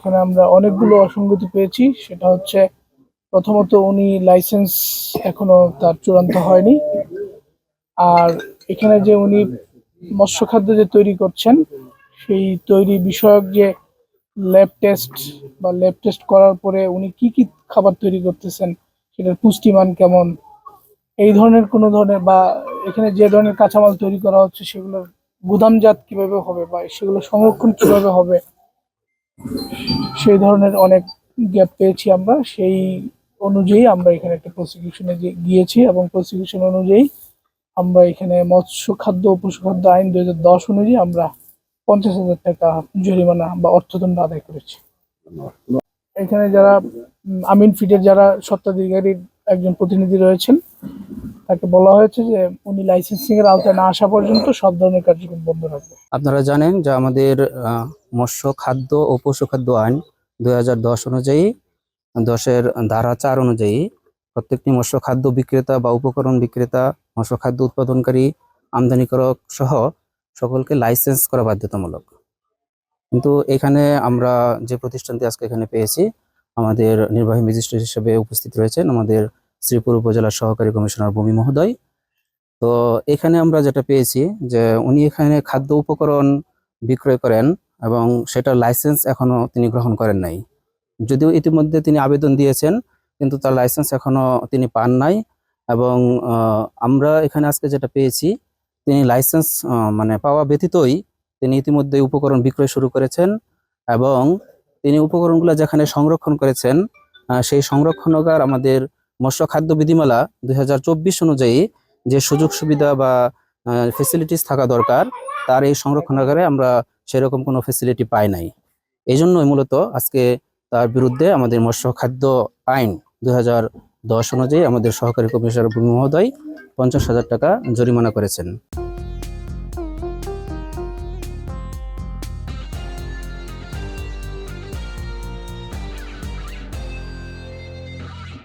এখানে আমরা অনেকগুলো অসঙ্গতি পেয়েছি। সেটা হচ্ছে প্রথমত উনি লাইসেন্স এখনো তার চূড়ান্ত হয়নি। আর এখানে যে উনি মৎস্য খাদ্য যে তৈরি করছেন, সেই তৈরি বিষয়ক যে ল্যাব টেস্ট করার পরে উনি কি কি খাবার তৈরি করতেছেন, সেটার পুষ্টিমান কেমন, এই ধরনের কোনো ধরনের বা এখানে যে ধরনের কাঁচামাল তৈরি করা হচ্ছে সেগুলোর গুদামজাত কিভাবে হবে বা সেগুলো সংরক্ষণ কিভাবে হবে, সেই ধরনের অনেক গ্যাপ পেয়েছি আমরা। সেই অনুযায়ী আমরা এখানে একটা প্রসিকিউশনে গিয়েছি এবং প্রসিকিউশন অনুযায়ী আমরা এখানে মৎস্য খাদ্য ও পশুখাদ্য আইন 2010 অনুযায়ী আমরা 50,000 টাকা জরিমানা বা অর্থদণ্ড আদায় করেছি। এখানে যারা আমিন ফিডের যারা স্বত্বাধিকারীর একজন প্রতিনিধি রয়েছেন, তাকে বলা হয়েছে যে উনি লাইসেন্সিং এর আওতায় না আসা পর্যন্ত সব ধরনের কার্যক্রম বন্ধ রাখবে। আপনারা জানেন যে আমাদের মৎস্য খাদ্য ও পশু খাদ্য আইন 2010 অনুযায়ী 10-এর ধারা 4 অনুযায়ী প্রত্যেকটি মৎস্য খাদ্য বিক্রেতা বা উপকরণ বিক্রেতা, মৎস্য খাদ্য উৎপাদনকারী, আমদানিকারক সহ সকলকে লাইসেন্স করা বাধ্যতামূলক। কিন্তু এখানে আমরা যে প্রতিষ্ঠানটি আজকে এখানে পেয়েছি, আমাদের নির্বাহী ম্যাজিস্ট্রেট হিসেবে উপস্থিত রয়েছেন আমাদের শ্রীপুর উপজেলার সহকারী কমিশনার ভূমি মহোদয়। তো এখানে আমরা যেটা পেয়েছি যে উনি এখানে খাদ্য উপকরণ বিক্রয় করেন এবং সেটার লাইসেন্স এখনো তিনি গ্রহণ করেন নাই। যদিও ইতিমধ্যে তিনি আবেদন দিয়েছেন, কিন্তু তার লাইসেন্স এখনো তিনি পান নাই। এবং আমরা এখানে আজকে যেটা পেয়েছি, তিনি লাইসেন্স মানে পাওয়া ব্যতীতই তিনি ইতিমধ্যে উপকরণ বিক্রয় শুরু করেছেন এবং তিনি উপকরণগুলো যেখানে সংরক্ষণ করেছেন, সেই সংরক্ষণাগার আমাদের মৎস্য খাদ্য বিধিমালা 2024 অনুযায়ী যে সুযোগ সুবিধা বা ফেসিলিটিস থাকা দরকার, তার এই সংরক্ষণাগারে আমরা সেরকম কোনো ফেসিলিটি পাই নাই। এই জন্যই মূলত আজকে তার বিরুদ্ধে আমাদের মৎস্য খাদ্য আইন 2010 অনুযায়ী আমাদের সহকারী কমিশনার ভূমি মহোদয় 50,000 টাকা জরিমানা করেছেন।